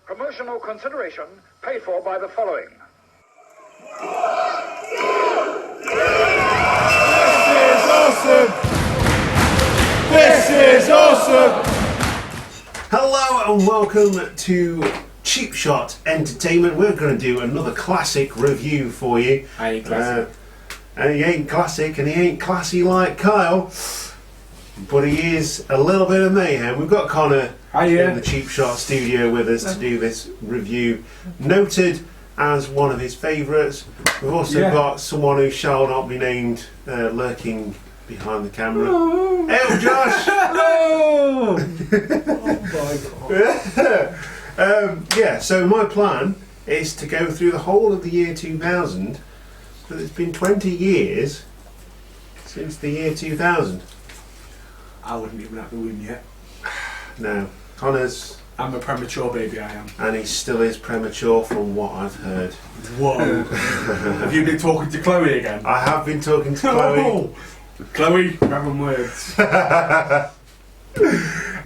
Promotional consideration paid for by the following. This is awesome! Hello and welcome to Cheap Shot Entertainment. We're going to do another classic review for you. I ain't classic. And he ain't classic and he ain't classy like Kyle, but he is a little bit of mayhem. We've got Conor in the Cheap Shot studio with us to do this review, noted as one of his favourites. We've also got someone who shall not be named lurking behind the camera. Hello! Hey, Josh! Hello! Oh my god. So my plan is to go through the whole of the year 2000, but it's been 20 years since the year 2000. I wouldn't even have the win yet. No, Conor's... I'm a premature baby, I am. And he still is premature from what I've heard. Whoa. Have you been talking to Chloe again? I have been talking to Chloe. Chloe, grabbing words.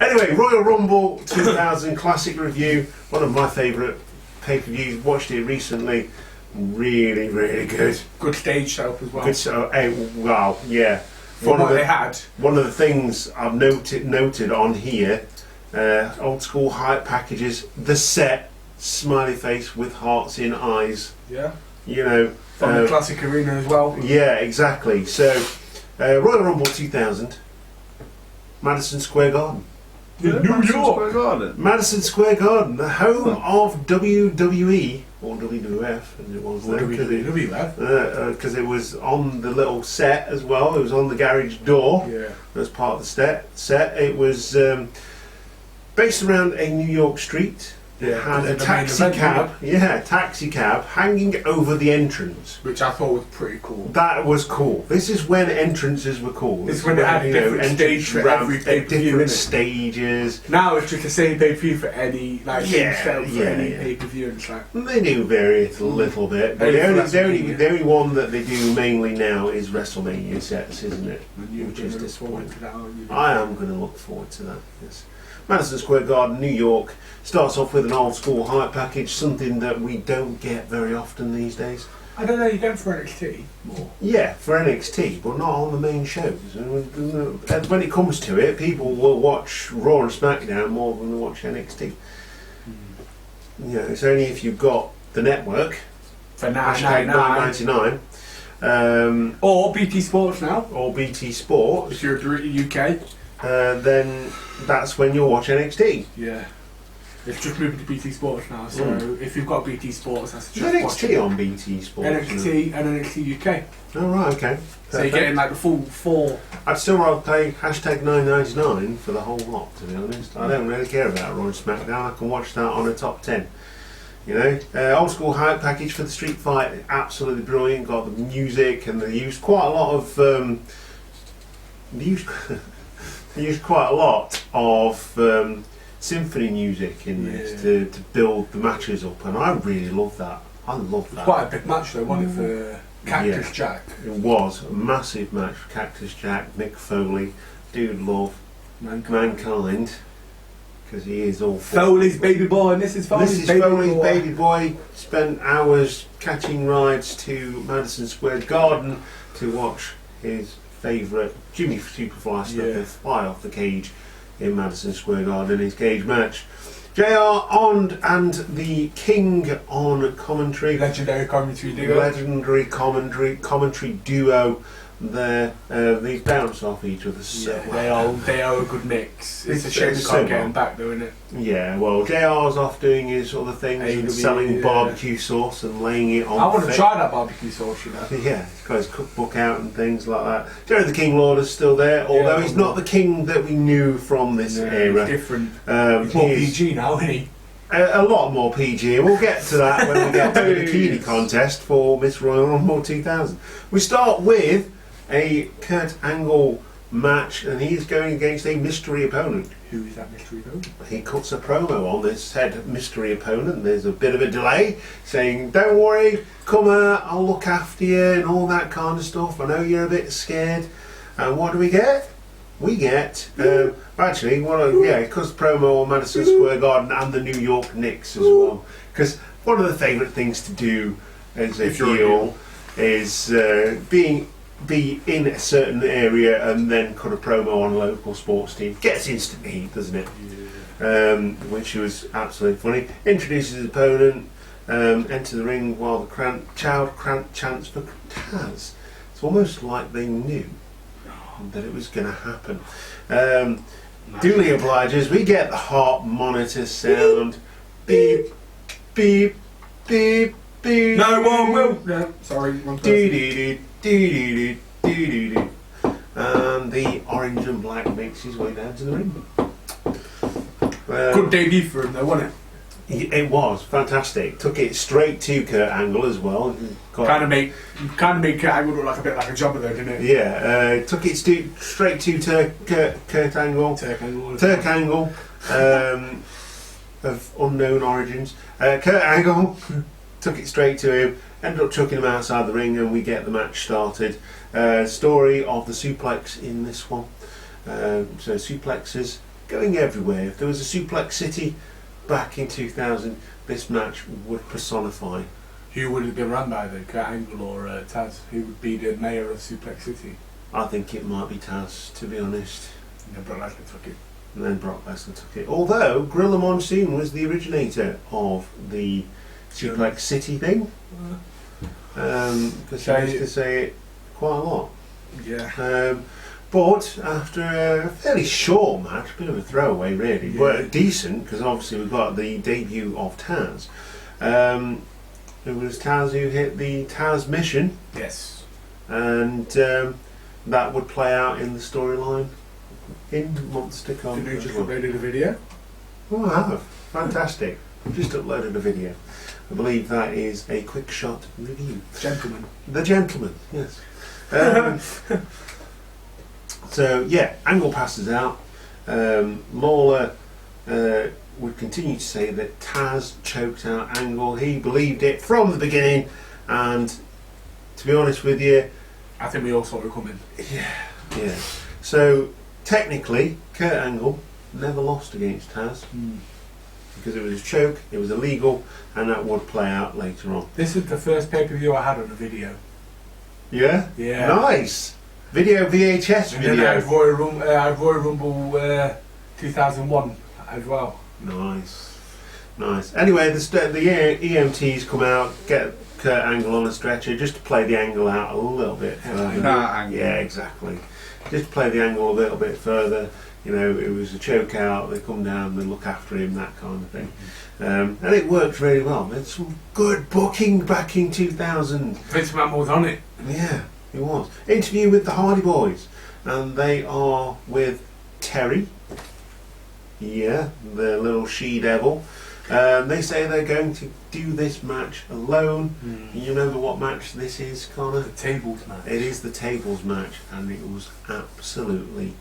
Anyway, Royal Rumble 2000 classic review. One of my favourite pay-per-views. Watched it recently. Really, really good. Good stage setup as well. Good show. Wow, yeah. From what they had. One of the things I've noted on here, old school hype packages, the set, smiley face with hearts in eyes. Yeah. You know. From the classic arena as well. Yeah, exactly. So, Royal Rumble 2000, Madison Square Garden. New York. Madison Square Garden, the home of WWE, or WWF as it was then, because it was on the little set as well. It was on the garage door. Yeah. As part of the set. It was based around a New York street. It had a taxi cab hanging over the entrance, which I thought was pretty cool. That was cool. This is when entrances were cool. This is when they had different stages for every pay-per-view, different stages. Now it's just the same pay-per-view for any pay-per-view. And it's like they do vary it a little bit, but the only one that they do mainly now is WrestleMania sets, isn't it? Which is disappointing. I am going to look forward to that. Yes. Madison Square Garden, New York, starts off with an old school hype package, something that we don't get very often these days. I don't know, you don't for NXT more. Yeah, for NXT, but not on the main shows. And when it comes to it, people will watch Raw and SmackDown more than they watch NXT. You know, it's only if you've got the network, for $9.99. Or BT Sports now. Or BT Sports. If you're in the UK. Then that's when you'll watch NXT. Yeah. It's just moving to BT Sports now, so if you've got BT Sports, that's just NXT on BT Sports. NXT and NXT UK. Oh right, okay. Perfect. So you're getting like the full 4. I'd still rather pay $9.99 for the whole lot, to be honest. I don't really care about Raw and SmackDown. I can watch that on a top 10. You know, old school hype package for the street fight, absolutely brilliant. Got the music, and they used quite a lot of. They used quite a lot of symphony music in this to build the matches up, and I really love that. I love that. Quite a big match though, wasn't it, for Cactus Jack? It was a massive match for Cactus Jack, Mick Foley, Dude Love, Mankind, because he is all Foley's baby boy, and this is Foley's baby boy. Spent hours catching rides to Madison Square Garden to watch his favourite Jimmy Superfly Snuka fly off the cage in Madison Square Garden in his cage match. JR and the King on commentary. Legendary commentary duo. They bounce off each other so well. They are a good mix. It's a shame we can't get them back though, isn't it? Yeah, well, JR's off doing his other things and selling barbecue sauce and laying it on. I want to try that barbecue sauce, you know. Yeah, he's got his cookbook out and things like that. Jerry the King Lawler's still there, although he's not the king that we knew from this era. He's different. He's more PG now, isn't he? A lot more PG. We'll get to that when we get to the bikini contest for Miss Royal Rumble 2000. We start with a Kurt Angle match, and he's going against a mystery opponent. Who is that mystery opponent? He cuts a promo on this said mystery opponent. There's a bit of a delay, saying, "Don't worry, come here, I'll look after you," and all that kind of stuff. I know you're a bit scared. And what do we get? we get actually because promo on Madison Square Garden and the New York Knicks as well. Because one of the favourite things to do as a heel is be in a certain area and then cut a promo on a local sports team. Gets instant heat, doesn't it? Yeah. Which was absolutely funny. Introduces his opponent, enter the ring while the crowd chants for Taz. It's almost like they knew that it was going to happen. Duly obliges. We get the heart monitor sound. Beep, beep, beep, beep. No one will. No, sorry. And the orange and black makes his way down to the ring. Good debut for him, though, wasn't it? It was fantastic. Took it straight to Kurt Angle as well. Kind of make Kurt Angle look like a bit like a jobber, though, didn't it? Yeah. Took it straight to Kurt Angle. Turk Angle. Of unknown origins. Kurt Angle took it straight to him. Ended up chucking him outside the ring, and we get the match started. Story of the suplex in this one. So suplexes going everywhere. If there was a Suplex City back in 2000, this match would personify. Who would have been run by, though? Kurt Angle or Taz? Who would be the mayor of Suplex City? I think it might be Taz, to be honest. And then Brock Lesnar took it. And then Brock Lesnar took it. Although Gorilla Monsoon was the originator of the Suplex City thing. Because I used to say it quite a lot. Yeah. But after a fairly short match, a bit of a throwaway really, but decent, because obviously we've got the debut of Taz. It was Taz who hit the Taz mission. Yes. And that would play out in the storyline in months to come. Did you just uploaded a video? Oh, I have. Fantastic. I've just uploaded a video. I believe that is a quick shot review. Gentleman. The Gentleman, yes. So yeah, Angle passes out. Lawler would continue to say that Taz choked out Angle. He believed it from the beginning, and to be honest with you, I think we all saw it coming. Yeah. So technically, Kurt Angle never lost against Taz because it was a choke. It was illegal, and that would play out later on. This is the first pay-per-view I had on a video. Yeah. Yeah. Nice. Video VHS and video. then I had Royal Rumble 2001 as well. Nice. Anyway, the EMTs come out, get Kurt Angle on a stretcher just to play the angle out a little bit further. Yeah, exactly. Just to play the angle a little bit further. You know, it was a choke out. They come down, they look after him, that kind of thing. And it worked really well. There's some good booking back in 2000. Vince McMahon was on it. Yeah. It was. Interview with the Hardy Boys, and they are with Terry, the little she-devil. They say they're going to do this match alone. You remember what match this is, Conor? The tables match. It is the tables match, and it was absolutely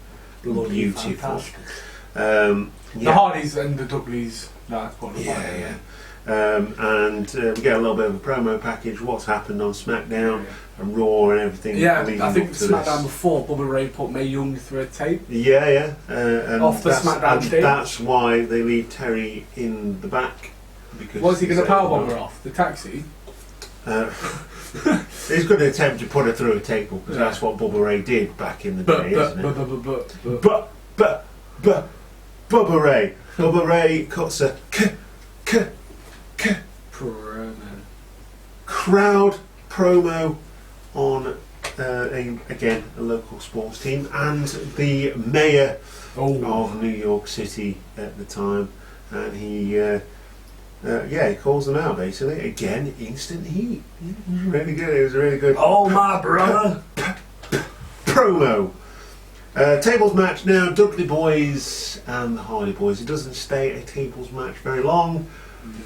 beautiful. The Hardys and the Dudleys, that's part of the and we get a little bit of a promo package, what's happened on SmackDown and Raw and everything. Yeah, I think SmackDown before Bubba Ray put Mae Young through a tape. And off the SmackDown stage. That's why they leave Terry in the back. Because was he going to powerbomb her off the taxi? He's going to attempt to put her through a table because that's what Bubba Ray did back in the day, isn't it? Bubba Ray. Bubba Ray cuts a crowd promo on a local sports team and the mayor of New York City at the time, and he calls them out basically. Again, instant heat. Really good. It was a really good. Oh my brother! Promo. Tables match now. Dudley Boys and the Hardy Boys. It doesn't stay a tables match very long.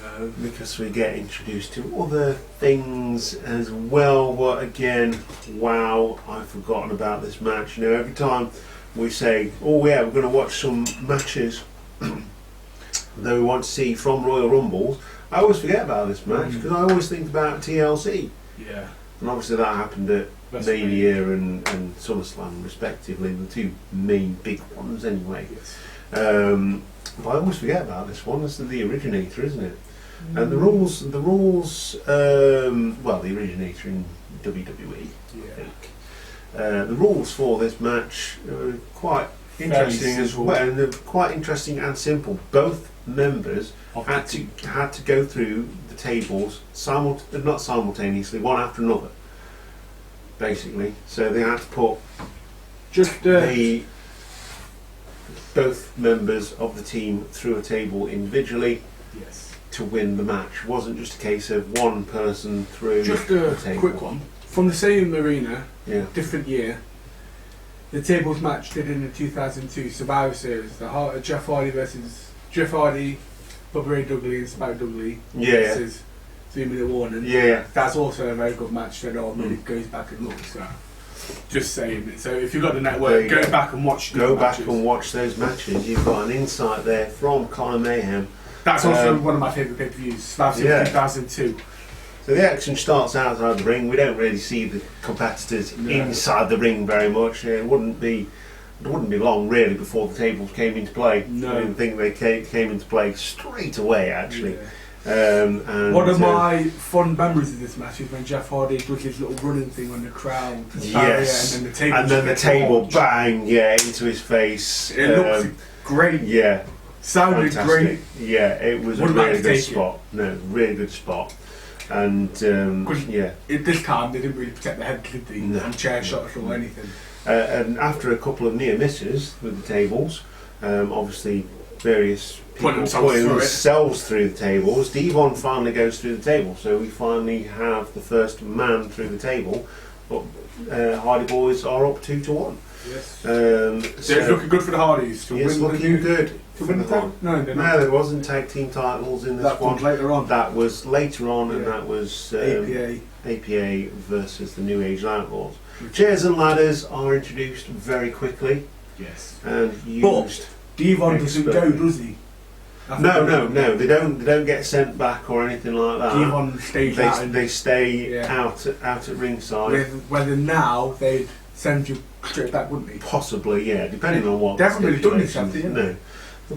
No. Because we get introduced to other things as well. But again, wow, I've forgotten about this match. You know, every time we say, oh yeah, we're going to watch some matches that we want to see from Royal Rumbles, I always forget about this match because I always think about TLC. Yeah. And obviously that happened at Mania and SummerSlam respectively, the two main big ones anyway. Yes. But I always forget about this one. This is the originator, isn't it? And the rules, well, the originator in WWE, I think. The rules for this match are quite interesting as well, and they're quite interesting and simple. Both members had to go through the tables not simultaneously, one after another, basically. So they had to put both members of the team through a table individually. Yes. To win the match. It wasn't just a case of one person through just the a table. quick one. From the same arena, Yeah. different year, the tables match did in the 2002 Survivor Series, the Jeff Hardy versus Jeff Hardy, Bubba Ray Dudley and Spike Dudley versus 3 Minute Warning. Yeah. That's also a very good match that normally goes back and looks at. Just saying it. So if you've got the network, go back and watch these matches. And watch those matches. You've got an insight there from Conor Mayhem. That's also one of my favourite pay-per-views. That's in 2002. So the action starts outside the ring. We don't really see the competitors inside the ring very much. It wouldn't be long really before the tables came into play. No. I think they came into play straight away actually. Yeah. And one of my fun memories of this match is when Jeff Hardy does his little running thing on the crowd. Yes. And then the table bang into his face. It looks great. Yeah. Sounded Fantastic. great. Yeah, it was a really good spot. No, really good spot. And at this time they didn't really protect the head, did they? No. From chair shots or anything. And after a couple of near misses with the tables, obviously various people putting themselves through the tables, Devon finally goes through the table. So we finally have the first man through the table. But Hardy Boys are up 2-1. Yes. So it's looking good for the Hardys to it's win looking good. To win the tag? No, there wasn't tag team titles in this that one. Later on. That was later on, and that was APA versus the New Age Outlaws. Chairs and ladders are introduced very quickly. Yes. And used. But Devon doesn't go, does he? No. They don't get sent back or anything like that. Devon stays out. They stay out at ringside. Whether now they'd send you straight back, wouldn't they? Possibly, yeah, depending on what. They haven't really done this, have they? No.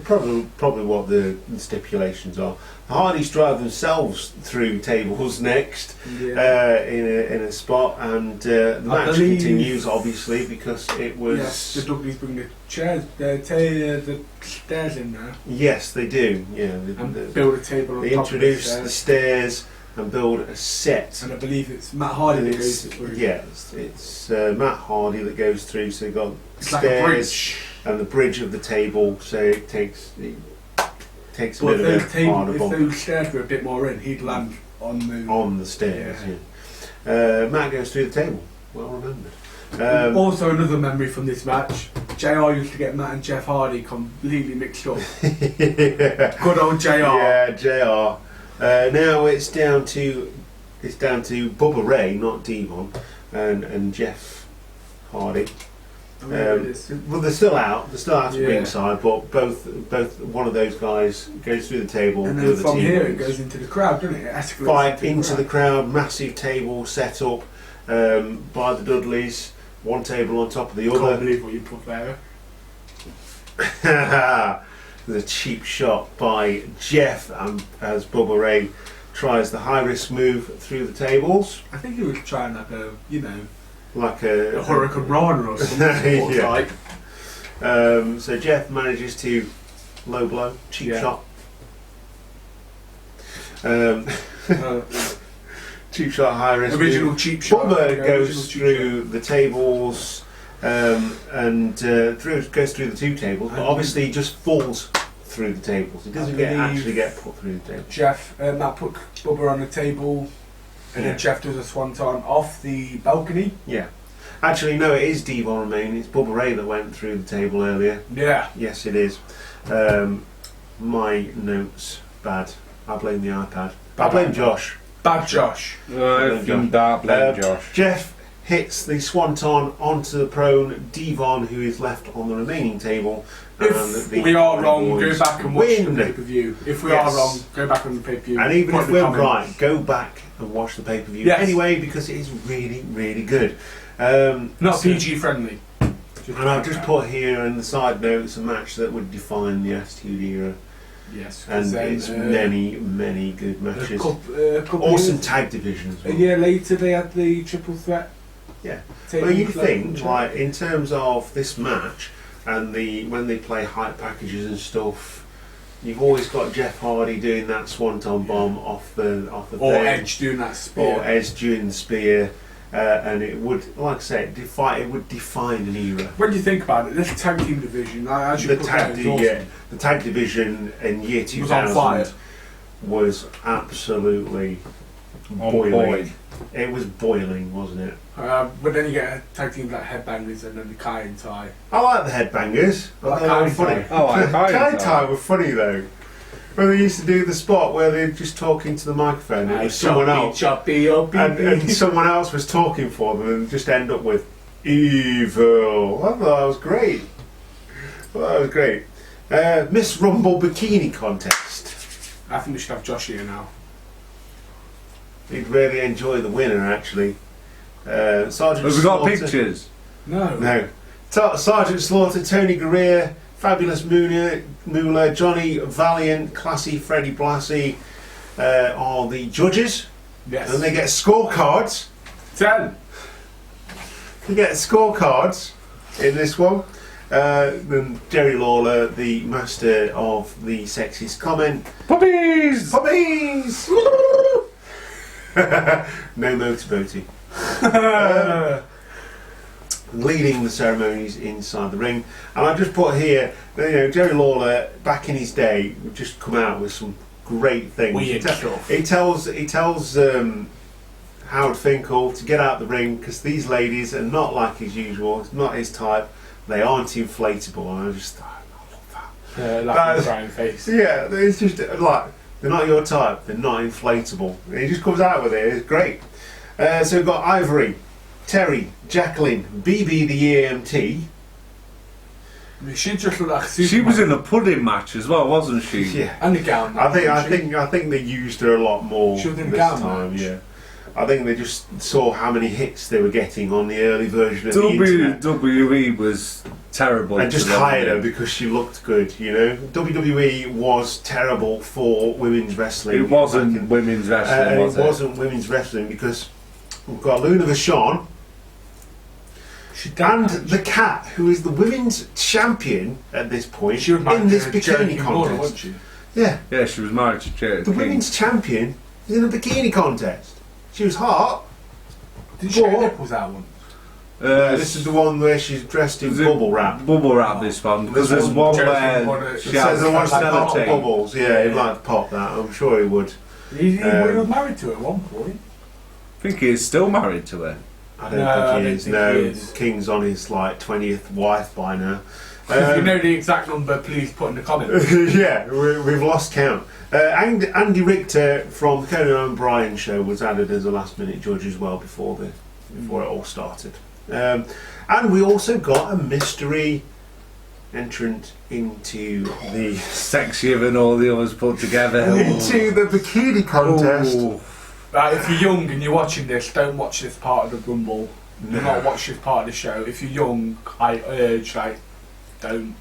Probably what the stipulations are. The Hardys drive themselves through tables next in a spot, and the match continues obviously because it was. Yes, the Dudleys bring the chairs, the stairs in there. Yes, they do. Yeah, and build a table. They introduce the stairs and build a set. And I believe it's Matt Hardy that goes through. Yes, it's Matt Hardy that goes through. So you've got it's stairs. Like a bridge. And the bridge of the table, so it takes a bit of a if those stairs were a bit more in, he'd land on the stairs. Yeah. Matt goes through the table. Well remembered. Also, another memory from this match: JR used to get Matt and Jeff Hardy completely mixed up. Good old JR. Yeah, JR. Now it's down to Bubba Ray, not Devon, and Jeff Hardy. Well, they're still out. They're still out at ringside, but both one of those guys goes through the table. And then from here it goes into the crowd, doesn't it? Fight into the crowd. Massive table set up by the Dudleys. One table on top of the other. Can't believe what you put there. The cheap shot by Jeff, as Bubba Ray tries the high risk move through the tables. I think he was trying like a Hurricane Rana or something. So Jeff manages to low blow, cheap shot. Cheap shot, high risk. Original cheap shot. Bubba goes through the tables and goes through the two tables, but obviously he just falls through the tables. He doesn't actually get put through the table. Matt put Bubba on the table. And then Jeff does a swanton off the balcony. Yeah. Actually, no, it is Devon Remain. It's Bubba Ray that went through the table earlier. Yeah. Yes, it is. My notes, bad. I blame the iPad. I blame Josh. Bad Josh. Blame Josh. Jeff hits the swanton onto the prone Devon, who is left on the remaining table. If we are wrong, go back and watch the pay-per-view. If we are wrong, go back on the pay-per-view. And even if we're right, go back and watch the pay-per-view anyway, because it is really, really good. Not PG friendly. And I've just put here in the side notes a match that would define the Attitude Era. Yes, and it's many good matches. Awesome tag division as well. A year later, they had the triple threat. Yeah. Well, you think, like, in terms of this match and when they play hype packages and stuff, you've always got Jeff Hardy doing that swanton bomb off the or Edge doing that spear, or Edge doing the spear. And it would, like I said, it would define an era. When you think about it, this tag team division, as you the tag division in year 2000 was absolutely boiling. It was boiling, wasn't it? But then you get a tag team like Headbangers and then the Kai and Tai. I like the Headbangers. They were funny. Kai and Tai were funny though. When they used to do the spot where they're just talking to the microphone, it was someone else, and someone else was talking for them, and just end up with evil. I thought that was great. Miss Rumble bikini contest. I think we should have Josh here now. He'd really enjoy the winner, actually. Sergeant. Have we got pictures? No. Sergeant Slaughter, Tony Gurria, Fabulous Moolah, Johnny Valiant, Classy, Freddie Blassie are the judges. Yes. And they get scorecards. 10. They get scorecards in this one. Then Jerry Lawler, the master of the sexist comment. Puppies! Puppies! No motorboaty. Leading the ceremonies inside the ring, and I've just put here, Jerry Lawler back in his day would just come out with some great things. Weird stuff. He tells Howard Finkel to get out the ring because these ladies are not like his usual. It's not his type. They aren't inflatable, and I just thought, I love that. Like crying face. Yeah, it's just like they're not your type. They're not inflatable. And he just comes out with it. It's great. So we've got Ivory, Terry, Jacqueline, BB the EMT. She just looked like she was in a pudding match as well, wasn't she? Yeah, and the gown. I think they used her a lot more she was in this gown time. Match. Yeah, I think they just saw how many hits they were getting on the early version of the internet. WWE was terrible, and just hired her because she looked good. WWE was terrible for women's wrestling. It wasn't women's wrestling. It wasn't women's wrestling because we've got Luna Vachon. And the Cat, who is the women's champion at this point in this bikini contest. Wasn't she? Yeah, she was married to Jerry the women's champion is in a bikini contest. She was hot. Did she get nipples out one? This is the one where she's dressed in bubble wrap. Bubble wrap, this one, because there's one where she has bubbles. Yeah, he'd like to pop that. I'm sure he would. He was married to her at one point. I think he's still married to her. I don't think he is. King's on his 20th wife by now. If you know the exact number, please put in the comments. Yeah, we've lost count. Andy Richter from the Conan O'Brien show was added as a last-minute judge as well before it all started. And we also got a mystery entrant into the sexier than all the others put together. Into the bikini contest. If you're young and you're watching this, don't watch this part of the Rumble. Do not watch this part of the show. If you're young, I urge, don't.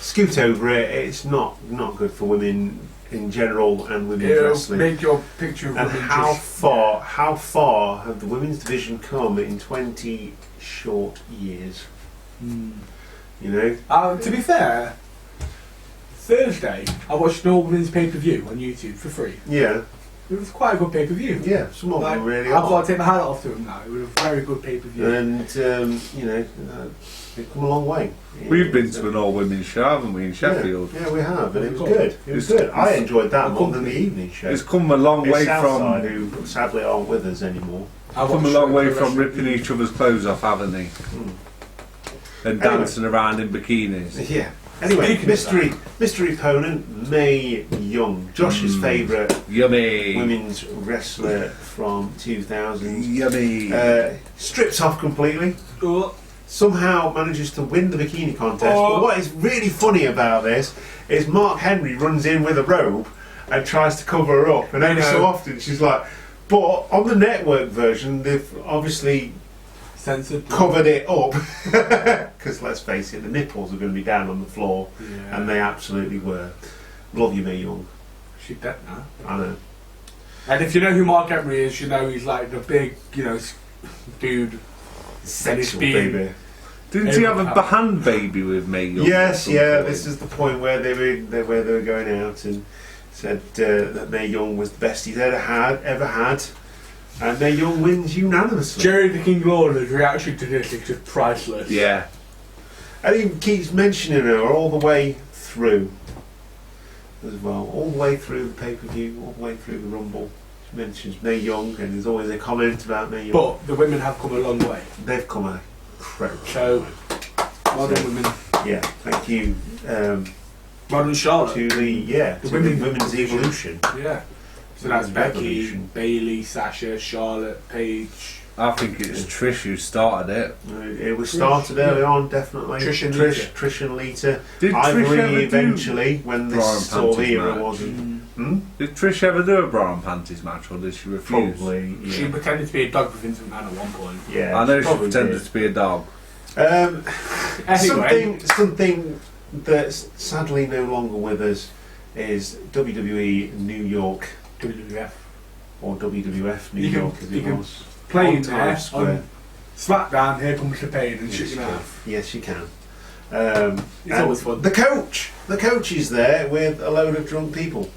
Scoot over it. It's not good for women in general and women's wrestling. Make your picture of and women. How far have the women's division come in 20 short years? To be fair, Thursday I watched an all-women's pay-per-view on YouTube for free. Yeah. It was quite a good pay-per-view. Yeah, some of them really I've got to take my hat off to them now. It was a very good pay-per-view. And, they've come a long way. We've been to an all-women's show, haven't we, in Sheffield? Yeah, we have, and it was good. It was good. I enjoyed that more than the evening show. It's come a long way from... who sadly aren't with us anymore. I've come a long way from ripping each other's clothes off, haven't they? And dancing around in bikinis. Yeah. Anyway, mystery opponent Mae Young, Josh's favourite Yummy. women's wrestler from 2000. Yummy. Strips off completely. Somehow manages to win the bikini contest. But what is really funny about this is Mark Henry runs in with a robe and tries to cover her up, and every so often she's like, but on the network version they've obviously censored, covered it up, because let's face it, the nipples are going to be down on the floor, and they absolutely were. Love you, Mae Young. She's dead now. I know. And if you know who Mark Henry is, you know he's like the big, dude. Sexual baby. Didn't he have a hand baby with Mae Young? Yes, yeah. This is the point where they were going out and said that Mae Young was the best he's ever had, and Mae Young wins unanimously. Jerry the King Lawler's reaction to this is just priceless. Yeah. And he keeps mentioning her all the way through as well, all the way through the pay-per-view, all the way through the Rumble. She mentions Mae Young, and there's always a comment about Mae Young. But the women have come a long way. They've come a incredible So, modern women. Yeah, thank you. Modern Charlotte. To the women's evolution. Yeah. So that's Becky, Revolution. Bailey, Sasha, Charlotte, Paige. I think it's Trish who started it. It was started early on, definitely. Trish and Lita. Did Ivory Trish ever eventually, when this sort of era match? wasn't. Did Trish ever do a bra and panties match, or did she refuse? Probably. Yeah. She pretended to be a dog for Vincent McMahon at one point. Yeah, I know she probably pretended did. to be a dog. Anyway. Something that's sadly no longer with us is WWE New York, WWF. or WWF New You can- York as you it can was. Playing On there Times Square. on SmackDown, here comes the pain and Yes, shit you you can. know. Yes, you can. It's always fun. The coach is there with a load of drunk people.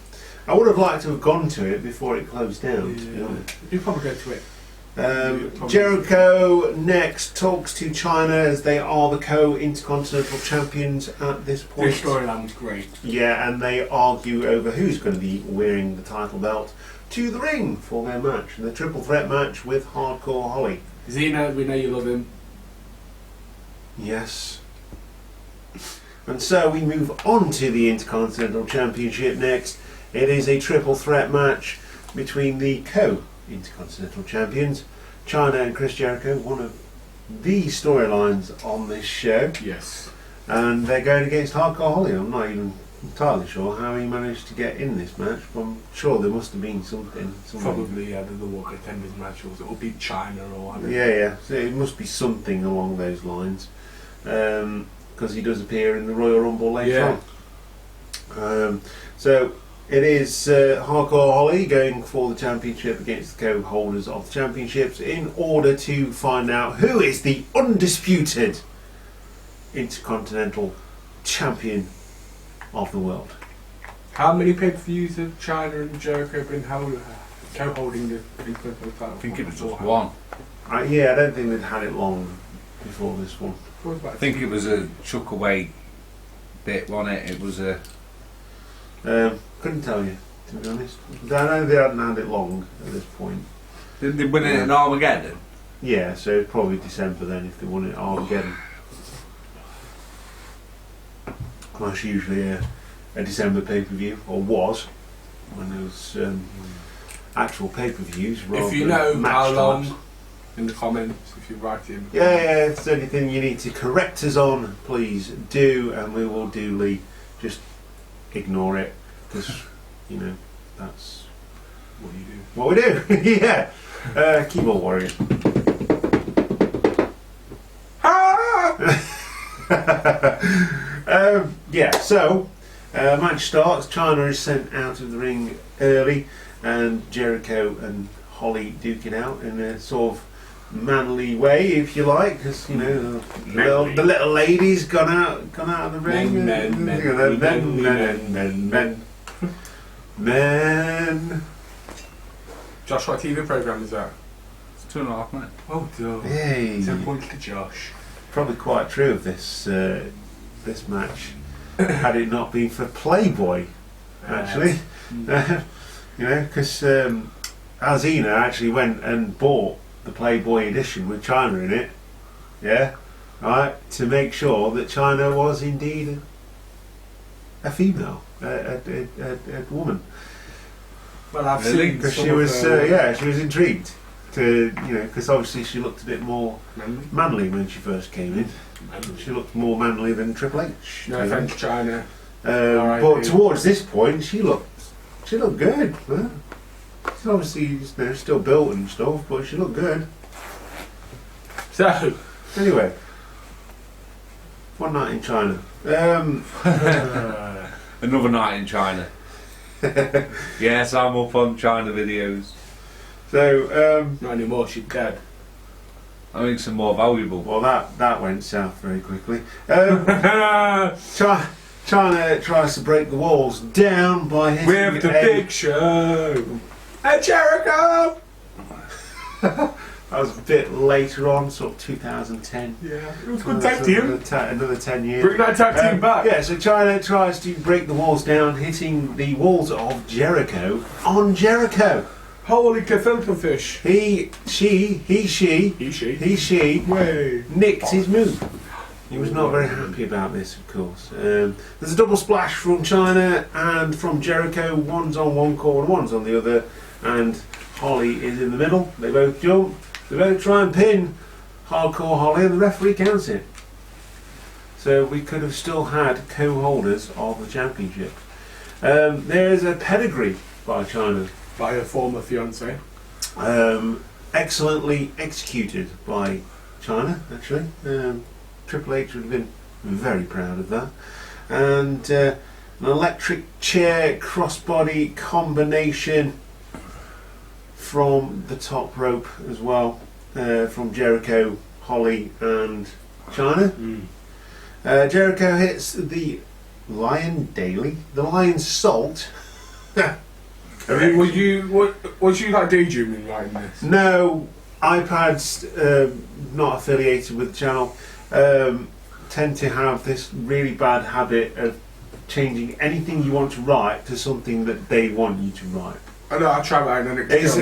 I would have liked to have gone to it before it closed down, to be honest. You probably go to it. Jericho next talks to China, as they are the co-intercontinental champions at this point. This storyline was great. Yeah, and they argue over who's going to be wearing the title belt to the ring for their match, the triple threat match with Hardcore Holly. Zeno, we know you love him. Yes. And so we move on to the Intercontinental Championship next. It is a triple threat match between the co-Intercontinental Champions, Chyna and Chris Jericho, one of the storylines on this show. Yes. And they're going against Hardcore Holly. I'm not even entirely sure how he managed to get in this match, but I'm sure there must have been something. Probably the Walk Attenders match, or beat China or whatever. Yeah. So it must be something along those lines. Because he does appear in the Royal Rumble later on. So it is Hardcore Holly going for the championship against the co-holders of the championships in order to find out who is the undisputed Intercontinental Champion of the world. How many pay-per-views have China and Jericho been co-holding the Intercontinental title? I think it was just Or one. I don't think they'd had it long before this one. I think it was a chuck away bit, wasn't it? It was a... Couldn't tell you, to be honest. I know they hadn't had it long at this point. Didn't they win it in Armageddon? Yeah, so probably December then if they won it Armageddon. That's usually a December pay-per-view, or was, when there was actual pay-per-views rather if you than know match how long, times. in the comments, if you write in. Yeah, if there's anything you need to correct us on, please do, and we will duly just ignore it, because, that's What do you do? what we do. Yeah. Keyboard warrior. So match starts. Chyna is sent out of the ring early, and Jericho and Holly duke it out in a sort of manly way, if you like, because the little lady's gone out of the ring. Men. Josh, what TV programme is that? It's 2.5 minutes. Oh, duh. Hey. 10 points to Josh. Probably quite true of this match, had it not been for Playboy, actually. Because Alzina actually went and bought the Playboy edition with Chyna in it, yeah, right, to make sure that Chyna was indeed a female, a woman. Well, I've seen Because she was, she was intrigued to, because obviously she looked a bit more manly when she first came in. She looked more manly than Triple H. No offense, China. But towards this point, she looked good. Huh? She's obviously still built and stuff, but she looked good. So, anyway, one night in China. Another night in China. Yes, I'm up on China videos. So, not anymore. She's dead. I think some more valuable. Well, that went south very quickly. China tries to break the walls down by hitting with the Big Show. Hey, Jericho! That was a bit later on, sort of 2010. Yeah, it was a good tag team. Another 10 years. Bring that tag team back. Yeah, so China tries to break the walls down, hitting the walls of Jericho on Jericho. Holy gefilte fish. He, she Way. nicked his move. He was not very happy about this, of course. There's a double splash from China and from Jericho. One's on one corner, one's on the other, and Holly is in the middle. They both jump. They both try and pin Hardcore Holly, and the referee counts it. So we could have still had co-holders of the championship. There is a pedigree by China. By her former fiance. Excellently executed by China, actually. Triple H would have been very proud of that. And an electric chair crossbody combination from the top rope as well, from Jericho, Holly and China. Jericho hits the Lion Daily, the Lion Salt. Was you like daydreaming writing this? No, iPads not affiliated with the channel tend to have this really bad habit of changing anything you want to write to something that they want you to write. I know, I try writing and it's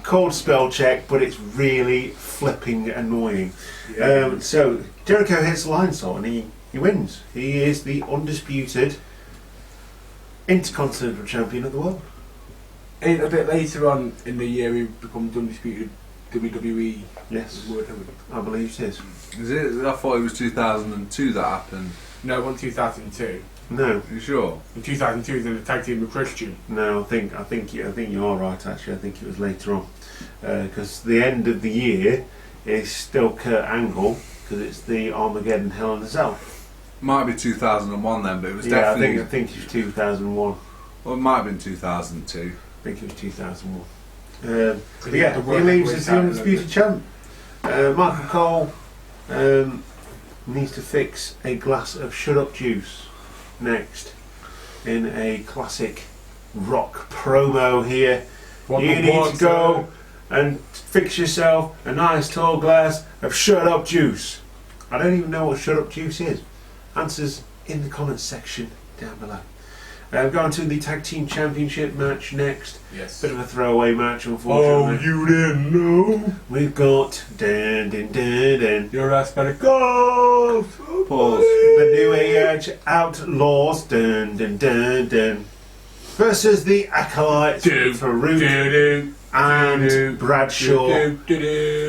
called spell check, but it's really flipping annoying. Yeah. So Jericho hits the Lion Salt and he wins. He is the undisputed Intercontinental Champion of the world. And a bit later on in the year, he becomes undisputed WWE. Yes, I believe it is. Is it? I thought it was 2002 that happened. No, it wasn't 2002. No. You sure? In 2002, he was in a tag team with Christian. No, I think you are right. Actually, I think it was later on, because the end of the year is still Kurt Angle, because it's the Armageddon Hell in a Cell. Might be 2001 then, but it was definitely. I think it was 2001. Well, it might have been 2002. I think it was 2001. He leaves as the undisputed champ. Michael Cole needs to fix a glass of Shut Up juice next in a classic Rock promo here. You need to go and fix yourself a nice tall glass of Shut Up juice. I don't even know what Shut Up juice is. Answers in the comments section down below. Going to the Tag Team Championship match next. Yes. Bit of a throwaway match, unfortunately. Oh, you didn't know? We've got dun. Your ass better go! Pause. The New Age Outlaws dun versus the Acolytes, Farouk and Bradshaw.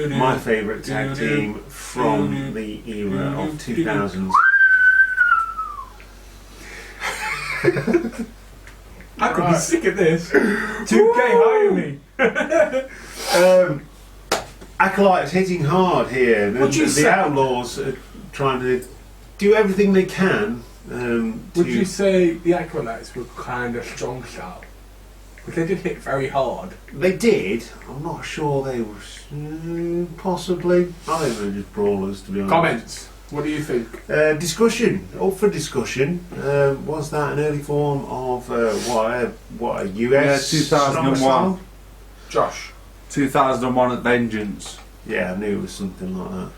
My favourite tag team from the era of 2000s. I could be sick of this. 2K, hire me. Acolytes hitting hard here. The Outlaws are trying to do everything they can. Would you say the Acolytes were kind of strong style? Because they did hit very hard. They did. I'm not sure they were. Possibly. I think they're just brawlers, to be honest. Comments. What do you think? Discussion. Up for discussion. Was that an early form of what a US? Yeah, 2001. Josh. 2001 at Vengeance. Yeah, I knew it was something like that.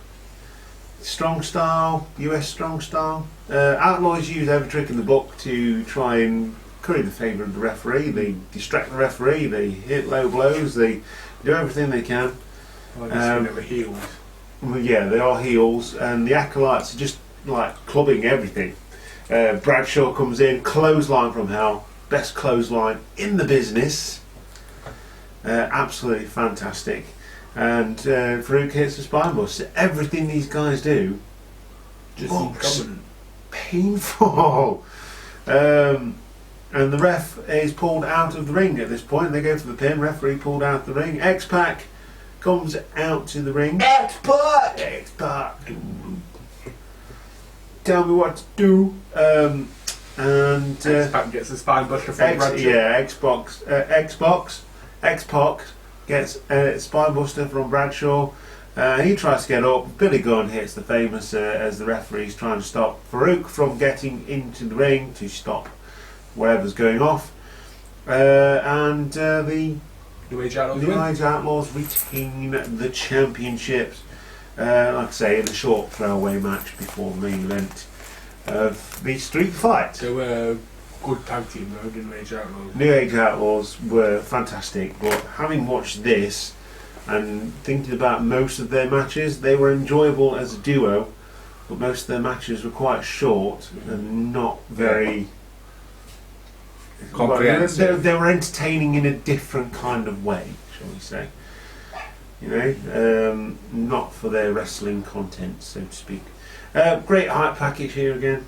Strong style, US strong style. Outlaws use every trick in the book to try and curry the favour of the referee. They distract the referee. They hit low blows. They do everything they can. Well, they were heels. Well, yeah, they are heels, and the Acolytes are just like clubbing everything. Bradshaw comes in, clothesline from hell, best clothesline in the business. Absolutely fantastic. And Farouk hits the spine buster. Everything these guys do Just looks painful. And the ref is pulled out of the ring at this point. They go for the pin. Referee pulled out the ring. X-Pac comes out to the ring. X-Pac! X-Pac! Tell me what to do. And X-Pac gets a spine buster from Bradshaw. Yeah, X-Pac gets a spine buster from Bradshaw. He tries to get up. Billy Gunn hits the famous as the referee's trying to stop Farouk from getting into the ring to stop whatever's going off. And the New Age Outlaws New Age Outlaws retain the championships. Like I say, in a short throwaway match before the main event of the street fight. They were a good tag team though, New Age Outlaws. New Age Outlaws were fantastic, but having watched this and thinking about most of their matches, they were enjoyable as a duo, but most of their matches were quite short and not very comprehensive. They were entertaining in a different kind of way, shall we say. You know, not for their wrestling content, so to speak. Great hype package here again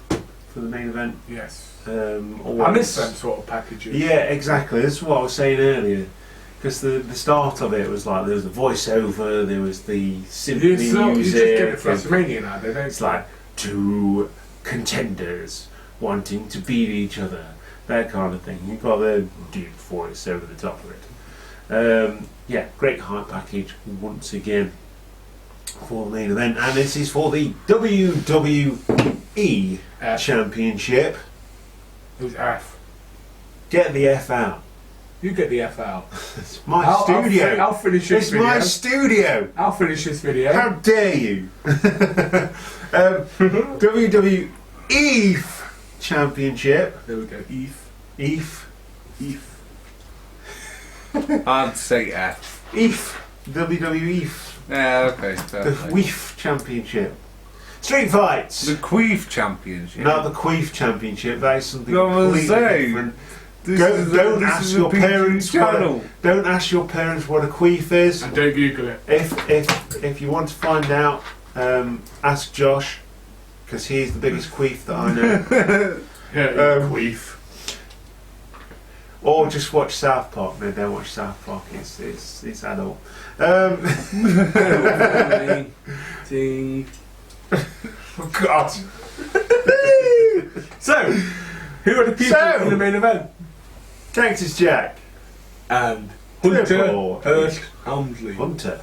for the main event. Yes. Always. I miss them sort of packages. Yeah, exactly. This is what I was saying earlier. Because the start of it was like there was the voiceover, there was the symphony music. You just get it for WrestleMania now, don't it's like two contenders wanting to beat each other, that kind of thing. You've got the dude before it's over the top of it. Yeah, great hype package once again for the main event, and this is for the WWE Championship. Who's F? Get the F out. You get the F out. It's my studio. I'll finish this video. It's my studio. I'll finish this video. How dare you? WWE Championship. There we go. EF. I'd say F. WWE. Yeah, okay. The WEEF Championship. Street fights. The Queef Championship. Not the Queef Championship. That is something No, completely say, different. Don't ask your parents what a queef is. And don't Google it. If you want to find out, ask Josh, because he's the biggest queef that I know. Queef. Or just watch South Park. No, don't watch South Park. It's adult. Oh God. So, who are the people in the main event? Cactus Jack And Hunter Triple Hurst Helmsley. Hunter.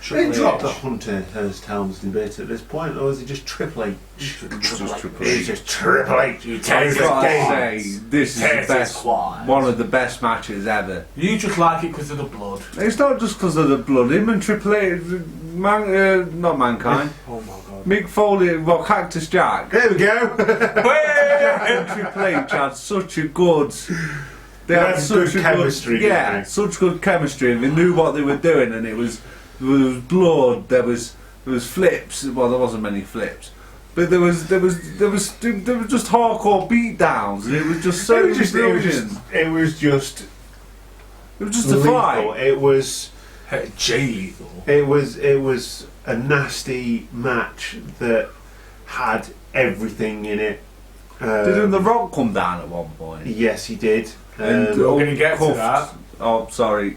Triple They dropped the H. Hunter Hurst Helmsley bit at this point, or is it just Triple H? It's It's just Triple H. You I've take got to the say, this is the best, one of the best matches ever. You just like it because of the blood. It's not just because of the blood. Him and Triple H, not Mankind. Oh my God. Mick Foley, well, Cactus Jack. There we go. And Triple H had such a good. They had such good chemistry. Yeah, such good chemistry, and they knew what they were doing. And there was blood. There was flips. Well, there wasn't many flips, but there was just hardcore beatdowns, and it was just so brilliant. It was just a fight. It was J-lethal. It was a nasty match that had everything in it. Didn't The Rock come down at one point? Yes, he did. We're going to get to that. Oh, sorry.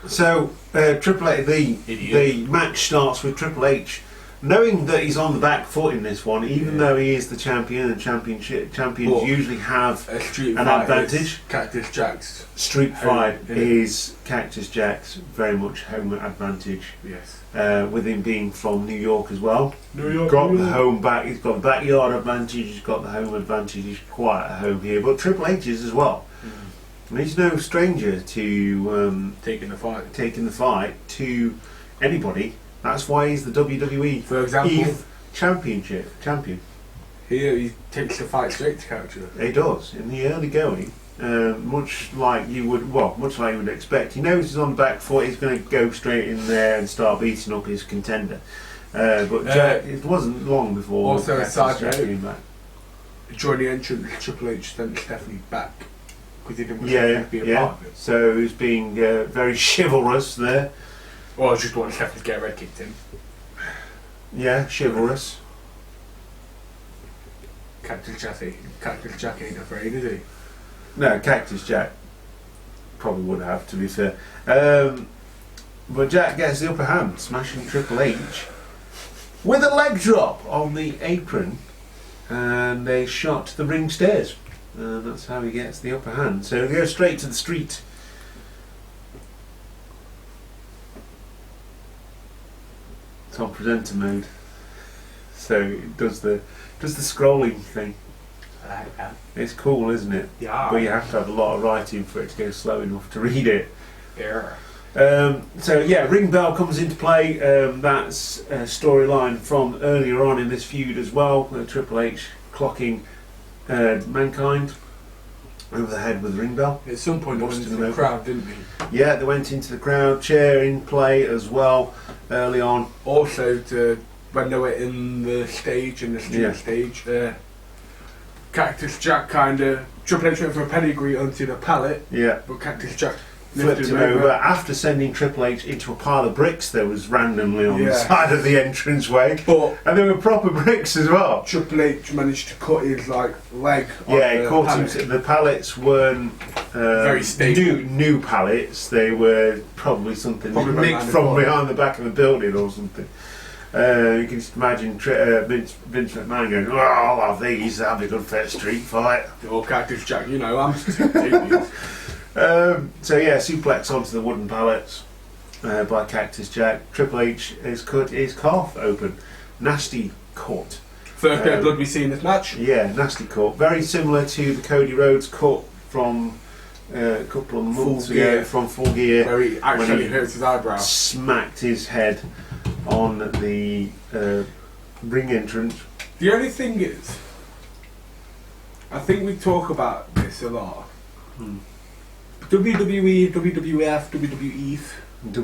So Triple H, the match starts with Triple H knowing that he's on the back foot in this one, even though he is the champion, and champions usually have an advantage. Cactus Jack's Street fight is Cactus Jack's very much home advantage. Yes. With him being from New York as well. New York. He's got the backyard advantage, he's got the home advantage, he's quite at home here. But Triple H is as well. And he's no stranger to taking the fight to anybody. That's why he's the WWE For example, champion. Here he takes the fight straight to character. He does in the early going, much like you would expect. He knows he's on the back foot. He's going to go straight in there and start beating up his contender. But Jack, it wasn't long before. Also, a side Jack note, came back. during the entrance, Triple H sent Stephanie back because he didn't want Stephanie to be a part of it. So he was being very chivalrous there. Well, I just wanted Stephanie to get her head kicked in. Yeah, chivalrous. Cactus Jack ain't afraid, is he? No, Cactus Jack probably would have, to be fair. But Jack gets the upper hand, smashing Triple H with a leg drop on the apron, and they shot to the ring stairs. And that's how he gets the upper hand. So he goes straight to the street. It's on presenter mode. So it does the scrolling thing. I like that. It's cool, isn't it? Yeah. But you have to have a lot of writing for it to go slow enough to read it. Yeah. So yeah, ring bell comes into play. That's a storyline from earlier on in this feud as well. Triple H clocking Mankind over the head with the ring bell. At some point, they went into the crowd, didn't they? Yeah, they went into the crowd. Chair in play as well early on. Also, when they were in the stage, in the street stage, Cactus Jack Triple H went for a pedigree onto the pallet. Yeah, but Cactus Jack flipped him over after sending Triple H into a pile of bricks that was randomly on the side of the entranceway. And they were proper bricks as well. Triple H managed to cut his leg. Yeah, he caught him. The pallets weren't very stable. New pallets. They were probably something nicked from behind the back of the building or something. You can just imagine Vince McMahon going, "Oh, I'll have these. That'll be good for a street fight." Or Cactus Jack, I'm stupid. So yeah, suplex onto the wooden pallets by Cactus Jack. Triple H has cut his calf open. Nasty cut. First bit of blood we see in this match. Yeah, nasty cut. Very similar to the Cody Rhodes cut from a couple of months ago from Full Gear. Where he actually hurts his eyebrow. Smacked his head on the ring entrance. The only thing is, I think we talk about this a lot. WWE, WWF, WWE,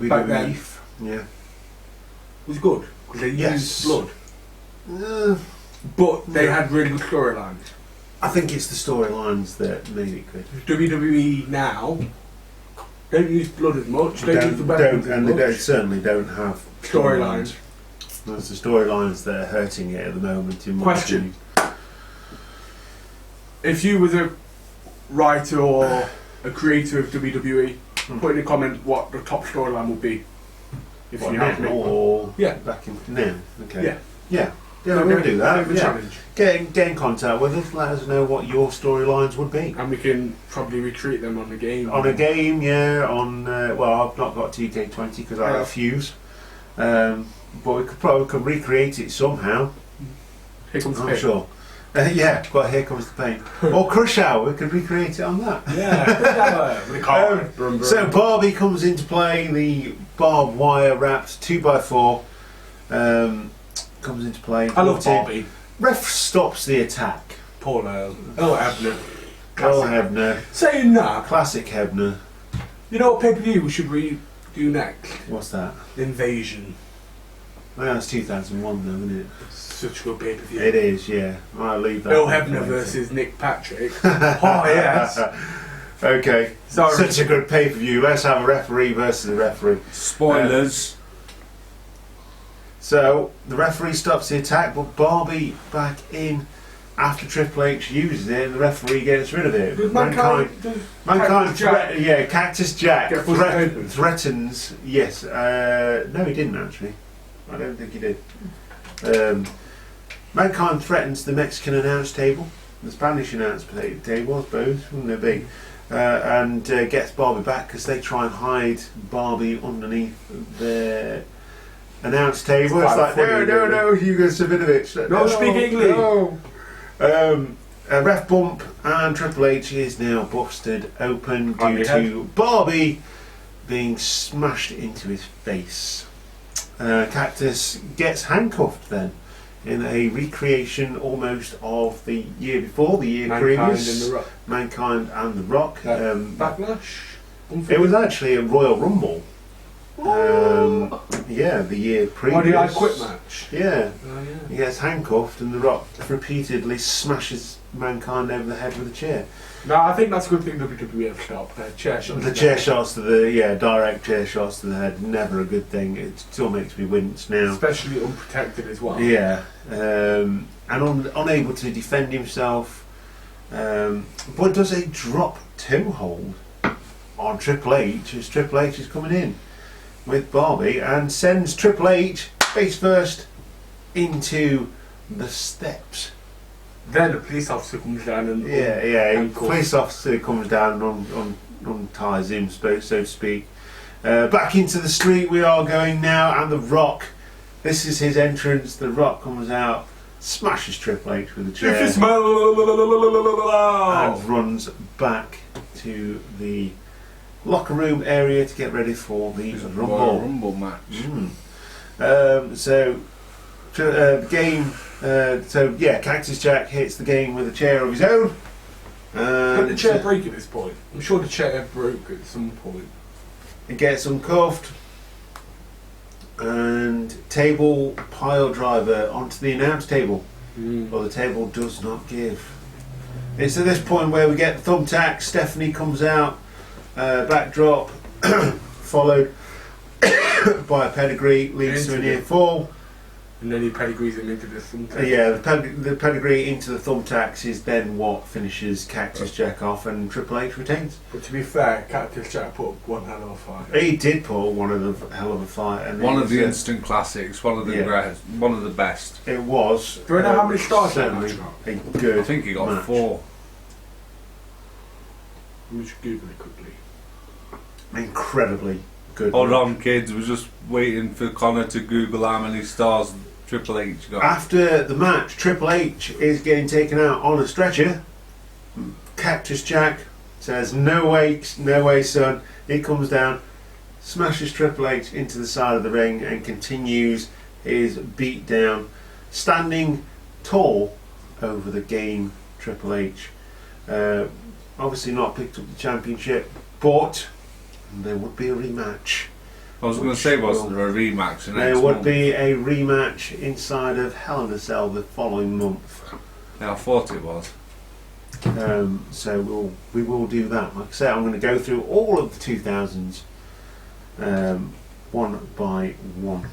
back then, was good because they used blood, but they had really good storylines. I think it's the storylines that made it good. WWE now don't use blood as much. They certainly don't have storylines. There's the storylines that are hurting it at the moment. In my opinion. If you was a writer or a creator of WWE, put in a comment what the top storyline would be. If you have back in now. Okay. Yeah, we'll do that. Challenge. Get in contact with us. Let us know what your storylines would be, and we can probably recreate them on the game. On a game, yeah. Well, I've not got TK20 because I refuse. But we could recreate it somehow. Here comes the I'm sure. Well, Here Comes the Pain. Or Crush Hour, we could recreate it on that. Yeah, so Barbie comes into play, the barbed wire wrapped 2x4 comes into play. I love Barbie. Ref stops the attack. Paul Hebner. Earl Hebner. Saying that. Classic Hebner. You know what pay-per-view we should do next? What's that? Invasion. Well, that's 2001 though, isn't it? Such a good pay-per-view. It is, yeah. I'll leave that. Earl Hebner versus Nick Patrick. Oh, yes. Okay. Sorry. Such a good pay-per-view. Let's have a referee versus a referee. Spoilers. So, the referee stops the attack, but Barbie back in after Triple H uses it, and the referee gets rid of it. Cactus Jack threatens. Yes. No, he didn't actually. I don't think he did. Mankind threatens the Mexican announce table, the Spanish announce table, I suppose, wouldn't it be? And gets Barbie back because they try and hide Barbie underneath their announce table. It's like, no, Hugo Savinovich. No, speak English. No. A ref bump, and Triple H is now busted open due to Barbie being smashed into his face. Cactus gets handcuffed then in a recreation almost of the year before, the year previous. Mankind and the Rock. Backlash? It was actually a Royal Rumble. Yeah, the year previous. Why did I quit match? Yeah. Oh, yeah. He gets handcuffed and The Rock repeatedly smashes Mankind over the head with a chair. No, I think that's a good thing WWE have stopped. Chair shots. The chair shots to the, direct chair shots to the head, never a good thing. It still makes me wince now. Especially unprotected as well. Yeah. And unable to defend himself. But does a drop toe hold on Triple H as Triple H is coming in with Barbie and sends Triple H face first into the steps. Then a police officer comes down and police officer comes down and unties him, so to speak. Back into the street we are going now, and The Rock. This is his entrance. The Rock comes out, smashes Triple H with a chair, and runs back to the locker room area to get ready for the Rumble match. The game. Cactus Jack hits the game with a chair of his own. Did the chair break at this point? I'm sure the chair broke at some point. It gets uncuffed and table pile driver onto the announce table. But the table does not give. It's at this point where we get thumbtack. Stephanie comes out, backdrop, followed by a pedigree, leads to a near fall. And then he pedigrees him into the thumbtacks. Yeah, the pedigree into the thumbtacks is then what finishes Cactus Jack off, and Triple H retains. But to be fair, Cactus Jack put up one hell of a fight. He did put one of the hell of a fight, and one of the instant classics, one of the best. It was. Do we know how many stars that certainly match got? a good. I think he got match. 4. Let me just Google it quickly. Incredibly good. Hold match. on, kids. We're just waiting for Conor to Google how many stars Triple H got. After the match, Triple H is getting taken out on a stretcher. Cactus Jack says, "No way, son." He comes down, smashes Triple H into the side of the ring, and continues his beat down, standing tall over the game. Triple H, obviously not picked up the championship, but there would be a rematch. I was going to say, wasn't there a rematch? There would be a rematch inside of Hell in a Cell the following month. Yeah, I thought it was. So we will do that. Like I say, I'm going to go through all of the 2000s one by one.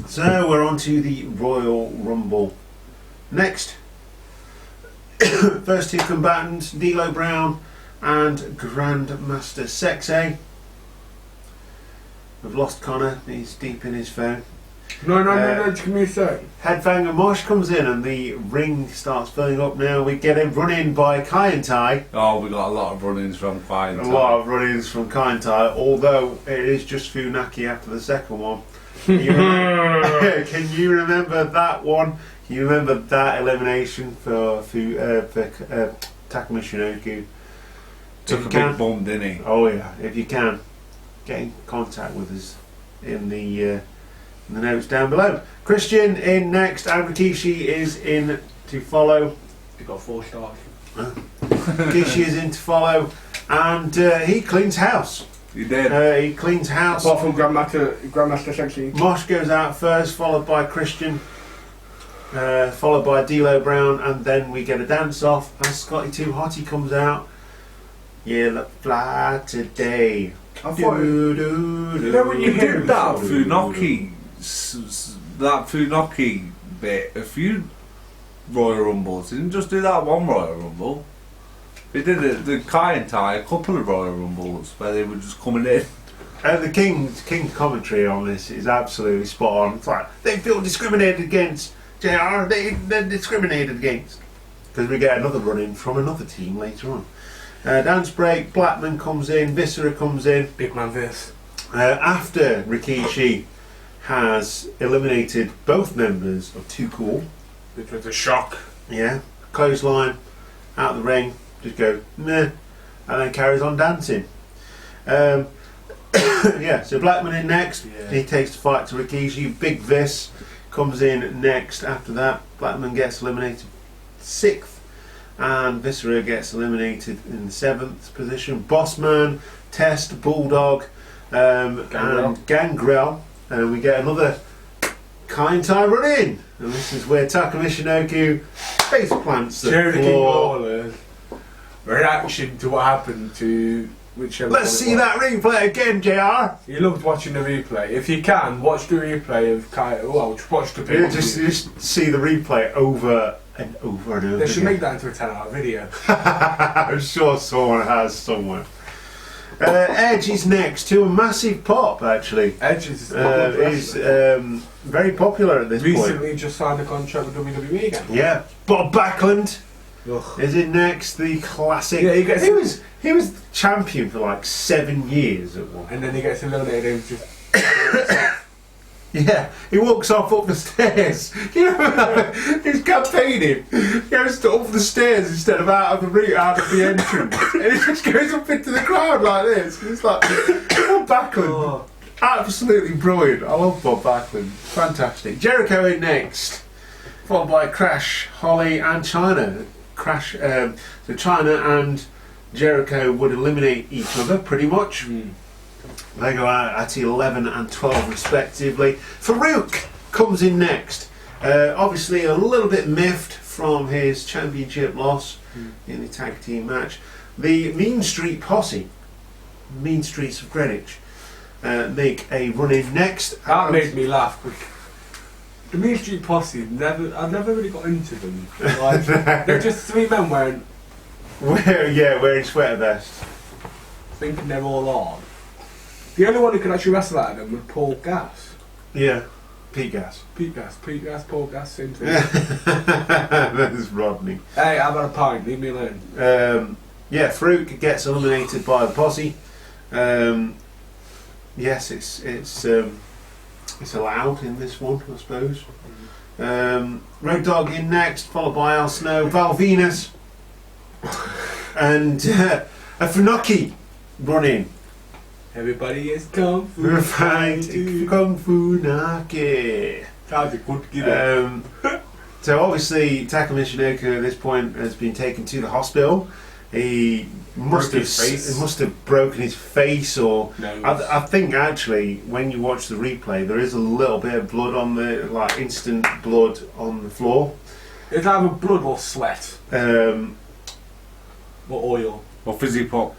So we're on to the Royal Rumble. Next, first two combatants, D'Lo Brown and Grandmaster Sexay. We've lost Conor, he's deep in his phone. No, just give me a sec. Headbanger Mosh comes in and the ring starts filling up now. We get him run in by Kai and Tai. Oh, we got a lot of run-ins from Kai and Tai. A lot of run-ins from Kai and Tai, although it is just Funaki after the second one. Can you remember that one? Can you remember that elimination for Takumi Shinoku? Took a big bump, didn't he? Oh yeah, if you can, get in contact with us in the notes down below. Christian in next, and Rikishi is in to follow. He got 4 stars. Rikishi is in to follow, and he cleans house. He did. He cleans house. Apart from Grandmaster Sexy. Mosh goes out first, followed by Christian, followed by D'Lo Brown, and then we get a dance off as Scotty Too Hottie comes out. You look fly today. I thought when you hear that Funaki bit, a few Royal Rumbles. He didn't just do that one Royal Rumble. He did it, the Kai and Tai, a couple of Royal Rumbles where they were just coming in. The King's commentary on this is absolutely spot on. It's like, they feel discriminated against. JR, they're discriminated against. Because we get another run-in from another team later on. Dance break, Blackman comes in, Viscera comes in. Big man Vis. After Rikishi has eliminated both members of Too Cool. Which was a shock. Yeah. Clothesline, out the ring, just go, meh, and then carries on dancing. Yeah, so Blackman in next. Yeah. He takes the fight to Rikishi. Big Vis comes in next after that. Blackman gets eliminated 6th. And Viscera gets eliminated in the 7th position. Bossman, Test, Bulldog, and Gangrel, and we get another kind tie run in, and this is where Taka Michinoku face plants the King floor. Lawler's reaction to what happened to whichever. Let's see that replay again, JR. You loved watching the replay. If you can, watch the replay of Kyle. Well, watch the Yeah, picture. just see the replay over and over and over. They should again. make that into a 10-hour video. I'm sure someone has somewhere. Edge is next to a massive pop, actually. Edge is very popular at this point. recently just signed a contract with WWE again. Yeah. Bob Backlund Ugh. is in next. The classic. Yeah, he was champion for like 7 years at one. And then he gets eliminated and just. Yeah, he walks off up the stairs. You know, he's campaigning. He goes up the stairs instead of out of the entrance, and he just goes up into the crowd like this. It's like Bob Backlund, absolutely brilliant. I love Bob Backlund, fantastic. Jericho in next, followed by Crash, Holly, and China. Crash, so China and Jericho would eliminate each other pretty much. They go out at 11 and 12 respectively. Farouk comes in next. Obviously a little bit miffed from his championship loss in the tag team match. The Mean Street Posse, Mean Streets of Greenwich, make a run in next. That made me laugh. The Mean Street Posse, I never really got into them. Like, they're just three men wearing sweater vests. thinking they're all on. The only one who could actually wrestle out of them was Paul Gass. Yeah, Pete Gas. Pete Gass, Paul Gass, same thing. That is Rodney. Hey, I've had a pint, leave me alone. Farouk gets eliminated by the Posse. Yes, it's allowed in this one, I suppose. Road Dogg in next, followed by Al Snow, Val Venus, and a Funaki running. Everybody is Kung Fu. We're fighting Kung Fu Naki. So obviously Taka Michinoku at this point has been taken to the hospital. He must have broken his face, or I think actually when you watch the replay there is a little bit of blood on the instant blood on the floor. It's either blood or sweat. Or oil. Or fizzy pop.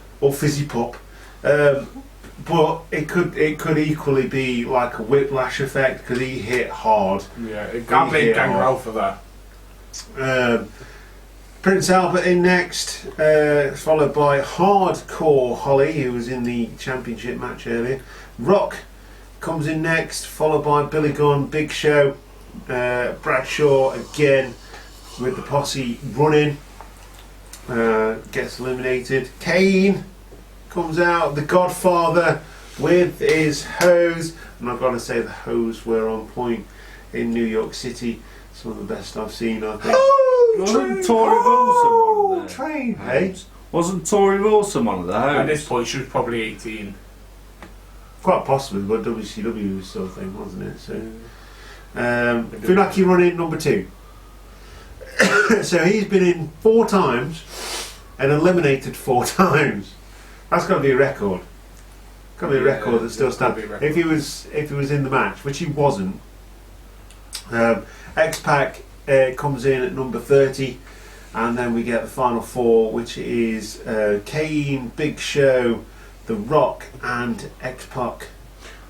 But it could equally be like a whiplash effect because he hit hard. Yeah, I blame Gangrel for that. Prince Albert in next, followed by Hardcore Holly, who was in the championship match earlier. Rock comes in next, followed by Billy Gunn, Big Show, Bradshaw again with the Posse running. Gets eliminated. Kane comes out, the Godfather with his hose, and I've got to say the hose were on point in New York City. Some of the best I've seen, I think. Wasn't Tori Wilson one of the Train, hey? Wasn't Tori Wilson one of the At hosts? this point, she was probably 18. Quite possibly, but WCW was sort of thing, wasn't it? So, Funaki running number 2. So he's been in 4 times and eliminated 4 times. That's got to be a record. Got to be a record that still stands. If he was in the match, which he wasn't. X-Pac comes in at number 30, and then we get the final 4, which is Kane, Big Show, The Rock, and X-Pac.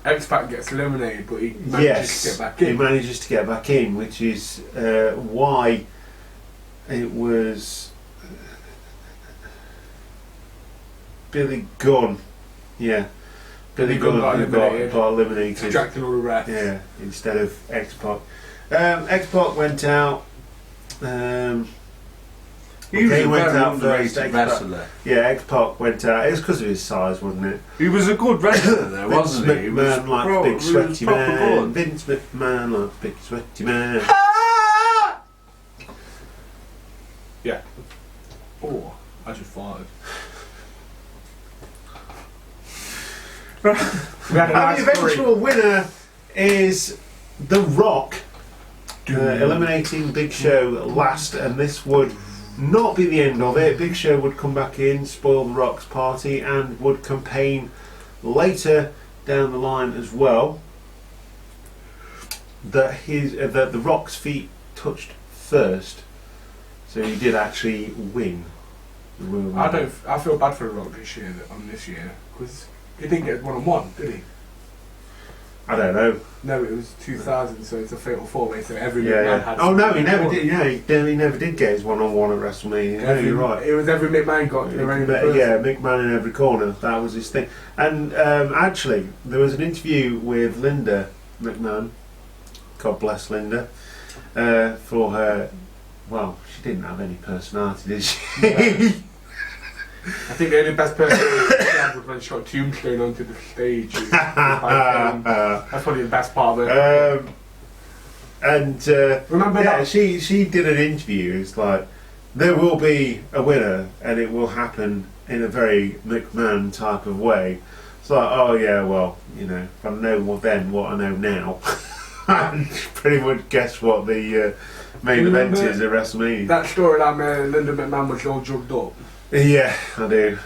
X-Pac gets eliminated, but he manages to get back in. He manages to get back in, which is why it was Billy Gunn. Yeah. Billy Gunn got eliminated. Distracting all the refs. Yeah, instead of X-Pac. X-Pac went out. He was a went very out first. underrated wrestler. Yeah, X-Pac went out. It was because of his size, wasn't it? He was a good wrestler though, wasn't he? He was McMahon like big sweaty proper man. good. Vince McMahon like big sweaty man. Yeah. Oh, I just farted. We had a nice And the eventual winner is The Rock, eliminating Big Show last, and this would not be the end of it. Big Show would come back in, spoil The Rock's party, and would campaign later down the line as well that the Rock's feet touched first, so he did actually win the Royal Rumble. I feel bad for the Rock this year because he didn't get 1-on-1, did he? I don't know. No, it was 2000, so it's a fatal four-way. So every McMahon had. Oh no, he never did. Yeah, he never did get his 1-on-1 at WrestleMania. You're right. It was every McMahon got their own person. Yeah, McMahon in every corner. That was his thing. And actually, there was an interview with Linda McMahon. God bless Linda for her. Well, she didn't have any personality, did she? No. I think the only best person was when she got Tombstone onto the stage. That's probably the best part of it. Remember that? She did an interview. It's like, there will be a winner and it will happen in a very McMahon type of way. It's like, oh yeah, well, if I know then what I know now, I can pretty much guess what the main event is at WrestleMania. That storyline where Linda McMahon was all drugged up. Yeah, I do.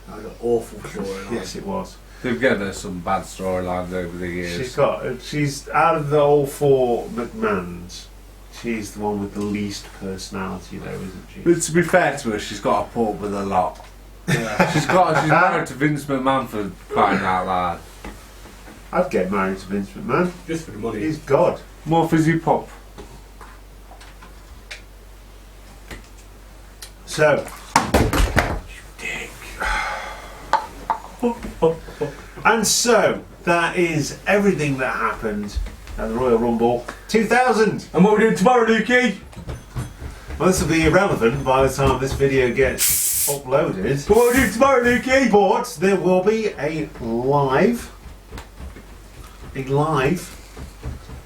That was an awful storyline. Yes, it was. They've given us some bad storylines over the years. She's out of the all four McMahons, she's the one with the least personality, though, isn't she? But to be fair to her, she's got to put up with a lot. Yeah. she's married to Vince McMahon, for crying out loud. I'd get married to Vince McMahon. Just for the money. He's God. More fizzy pop. So, and so that is everything that happened at the Royal Rumble 2000. And what are we doing tomorrow, Lukey? Well, this will be irrelevant by the time this video gets uploaded. But what are we doing tomorrow, Lukey? But there will be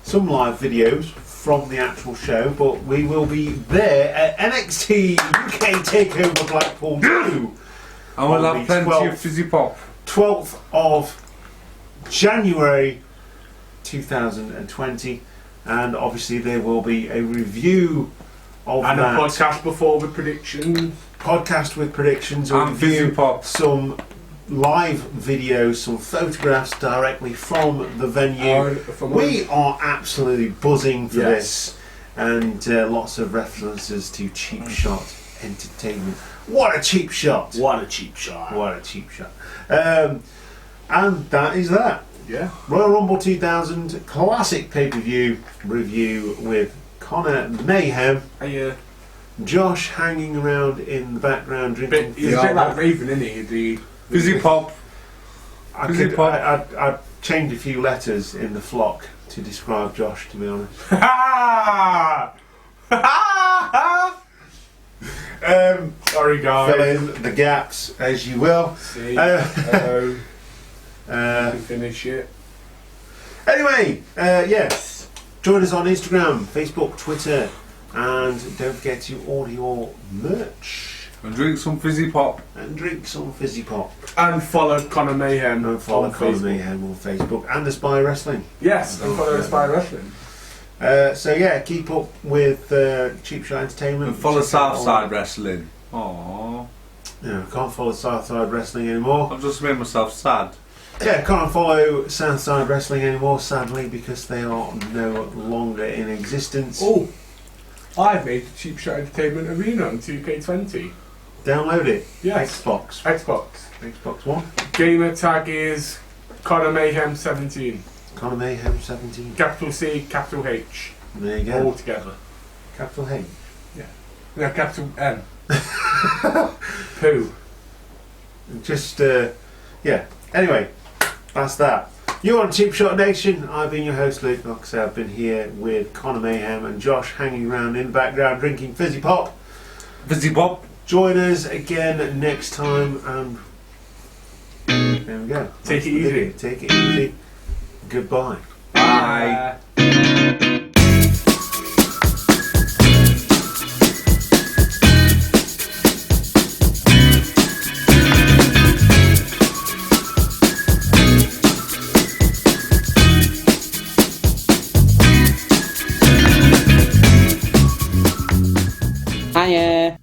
some live videos from the actual show, but we will be there at NXT UK TakeOver Blackpool 2. And we'll have plenty of fizzy pop. 12th of January 2020, and obviously there will be a review of and that. A podcast before with predictions. Podcast with predictions, or and fizzy pop. Some live videos, some photographs directly from the venue. We are absolutely buzzing for this, and lots of references to Cheap Shot Entertainment. What a cheap shot! What a cheap shot! What a cheap shot! And that is that. Yeah. Royal Rumble 2000 classic pay-per-view review with Conor Mayhem. Josh hanging around in the background drinking. He's a bit like Raven, isn't he? The fizzy pop. I'd change a few letters in the flock to describe Josh, to be honest. Sorry, guys. Fill in the gaps as you will. See, you can finish it. Anyway, yes. Join us on Instagram, Facebook, Twitter, and don't forget to order your merch. And drink some fizzy pop. And follow Conor Mayhem. And follow Conor Mayhem on Facebook. And Aspire Wrestling. Yes, and follow Aspire Wrestling. So yeah, keep up with Cheap Shot Entertainment. And follow Southside Wrestling. Aww. Yeah, I can't follow Southside Wrestling anymore. I've just made myself sad. Yeah, can't follow Southside Wrestling anymore, sadly, because they are no longer in existence. Oh, I've made the Cheap Shot Entertainment Arena on 2K20. Download it. Yes. Xbox One. Gamer tag is Conor Mayhem 17. Conor Mayhem 17. Capital C, capital H. There you go. All together. Capital H. Yeah. No, capital M. Pooh. Just, yeah. Anyway, that's that. You're on Cheap Shot Nation. I've been your host, Luke. Like I said, I've been here with Conor Mayhem and Josh hanging around in the background drinking fizzy pop. Fizzy pop. Join us again next time, and there we go. Take it easy. Take it easy. Goodbye. Bye. Hiya.